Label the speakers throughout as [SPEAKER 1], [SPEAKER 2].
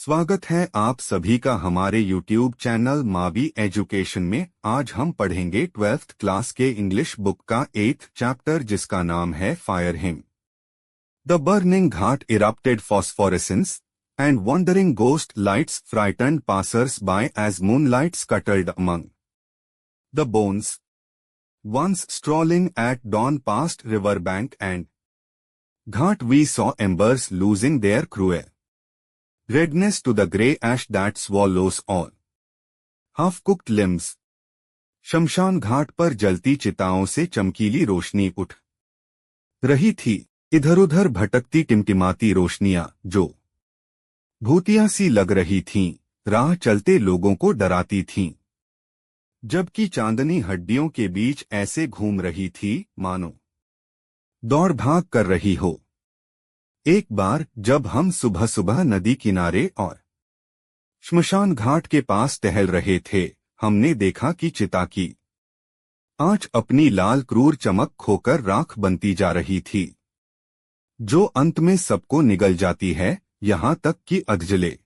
[SPEAKER 1] स्वागत है आप सभी का हमारे YouTube चैनल मावी एजुकेशन में। आज हम पढ़ेंगे 12th क्लास के इंग्लिश बुक का 8th चैप्टर जिसका नाम है fire him. The burning Ghat erupted phosphorescence and wandering ghost lights frightened passers-by as moonlight scuttled among the bones. Once strolling at dawn past riverbank and ghat we saw embers losing their cruel redness to the grey ash that swallows all half-cooked limbs. शमशान घाट पर जलती चिताओं से चमकीली रोशनी उठ रही थी। इधर-उधर भटकती टिमटिमाती रोशनियां जो भूतिया सी लग रही थीं, राह चलते लोगों को डराती थीं। जबकि चांदनी हड्डियों के बीच ऐसे घूम रही थी मानो दौड़ भाग कर रही हो। एक बार जब हम सुबह सुबह नदी किनारे और श्मशान घाट के पास टहल रहे थे, हमने देखा कि चिता की आंच अपनी लाल क्रूर चमक खोकर राख बनती जा रही थी, जो अंत में सबको निगल जाती है, यहां तक कि अधजले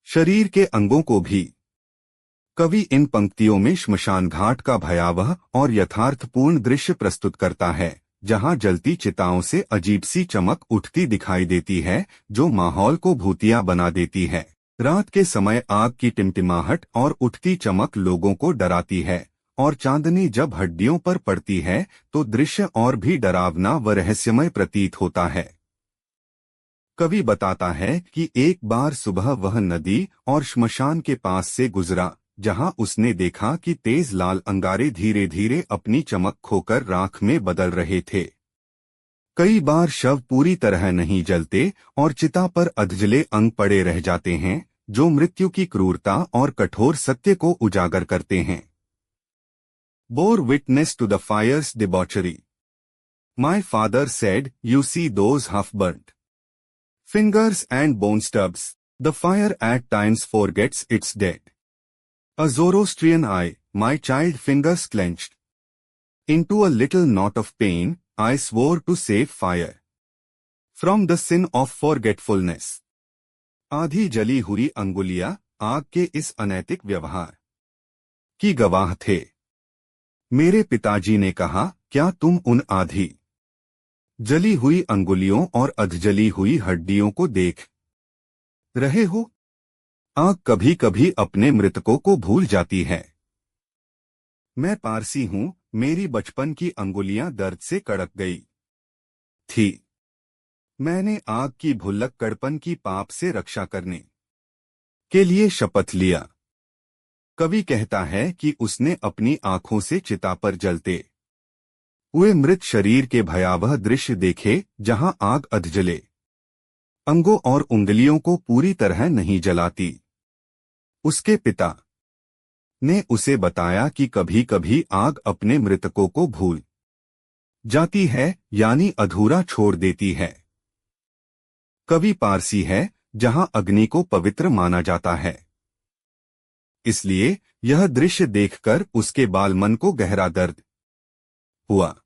[SPEAKER 1] शरीर के अंगों को भी। कवि इन पंक्तियों में श्मशान घाट का भयावह और यथार्थपूर्ण दृश्य प्रस्तुत करता है, जहां जलती चिताओं से अजीब सी चमक उठती दिखाई देती है जो माहौल को भूतिया बना देती है। रात के समय आग की टिमटिमाहट और उठती चमक लोगों को डराती है, और चांदनी जब हड्डियों पर पड़ती है तो दृश्य और भी डरावना व रहस्यमय प्रतीत होता है। कवि बताता है कि एक बार सुबह वह नदी और श्मशान के पास से गुजरा, जहां उसने देखा कि तेज लाल अंगारे धीरे धीरे अपनी चमक खोकर राख में बदल रहे थे। कई बार शव पूरी तरह नहीं जलते और चिता पर अधजले अंग पड़े रह जाते हैं, जो मृत्यु की क्रूरता और कठोर सत्य को उजागर करते हैं। Bore witness to the fire's debauchery. My father said, "You see those half-burnt fingers and bone stubs. The fire at times forgets its dead." A Zoroastrian eye, my child fingers clenched into a little knot of pain, I swore to save fire from the sin of forgetfulness. आधी जली हुई अंगुलियां आग के इस अनैतिक व्यवहार की गवाह थे। मेरे पिताजी ने कहा, क्या तुम उन आधी जली हुई अंगुलियों और अधजली हुई हड्डियों को देख रहे हो? आग कभी कभी अपने मृतकों को भूल जाती है। मैं पारसी हूं, मेरी बचपन की अंगुलियां दर्द से कड़क गई थी। मैंने आग की भुल्लक्कड़पन की पाप से रक्षा करने के लिए शपथ लिया। कवि कहता है कि उसने अपनी आंखों से चिता पर जलते हुए मृत शरीर के भयावह दृश्य देखे, जहां आग अधजले अंगों और उंगलियों को पूरी तरह नहीं जलाती। उसके पिता ने उसे बताया कि कभी कभी आग अपने मृतकों को भूल जाती है, यानी अधूरा छोड़ देती है। कवि पारसी है, जहां अग्नि को पवित्र माना जाता है, इसलिए यह दृश्य देखकर उसके बालमन को गहरा दर्द हुआ।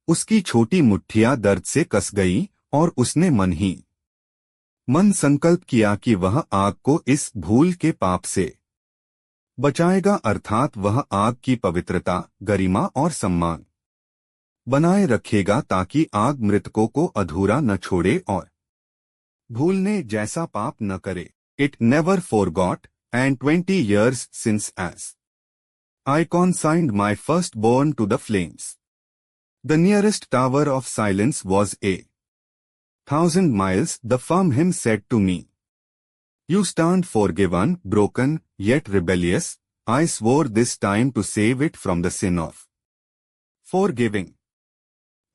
[SPEAKER 1] उसकी छोटी मुट्ठियां दर्द से कस गईं और उसने मन संकल्प किया कि वह आग को इस भूल के पाप से बचाएगा, अर्थात वह आग की पवित्रता, गरिमा और सम्मान बनाए रखेगा, ताकि आग मृतकों को अधूरा न छोड़े और भूलने जैसा पाप न करे। It never forgot, and 20 years since as I consigned my firstborn to the flames, the nearest tower of silence was 1,000 miles, the firm him said to me. You stand forgiven, broken, yet rebellious. I swore this time to save it from the sin of forgiving.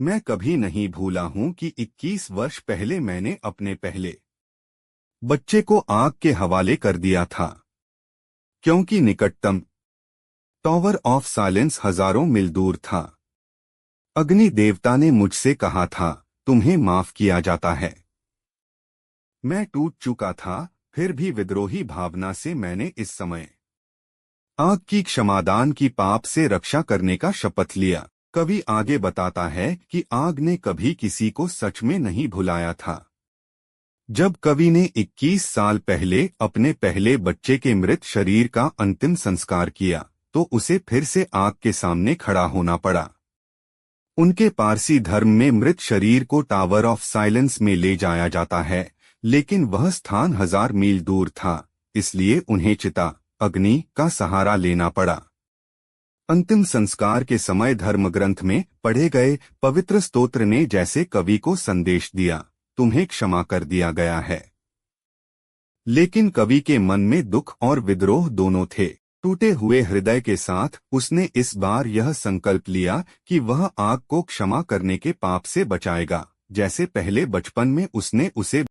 [SPEAKER 1] मैं कभी नहीं भूला हूं कि 21 वर्ष पहले मैंने अपने पहले बच्चे को आग के हवाले कर दिया था, क्योंकि निकटतम टावर ऑफ साइलेंस हजारों मील दूर था। अग्नि देवता ने मुझसे कहा था, तुम्हें माफ किया जाता है। मैं टूट चुका था, फिर भी विद्रोही भावना से मैंने इस समय आग की क्षमादान की पाप से रक्षा करने का शपथ लिया। कवि आगे बताता है कि आग ने कभी किसी को सच में नहीं भुलाया था। जब कवि ने 21 साल पहले अपने पहले बच्चे के मृत शरीर का अंतिम संस्कार किया तो उसे फिर से आग के सामने खड़ा होना पड़ा। उनके पारसी धर्म में मृत शरीर को टावर ऑफ साइलेंस में ले जाया जाता है, लेकिन वह स्थान 1000 मील दूर था, इसलिए उन्हें चिता अग्नि का सहारा लेना पड़ा। अंतिम संस्कार के समय धर्मग्रंथ में पढ़े गए पवित्र स्तोत्र ने जैसे कवि को संदेश दिया, तुम्हें क्षमा कर दिया गया है। लेकिन कवि के मन में दुख और विद्रोह दोनों थे। टूटे हुए हृदय के साथ उसने इस बार यह संकल्प लिया कि वह आग को क्षमा करने के पाप से बचाएगा, जैसे पहले बचपन में उसने उसे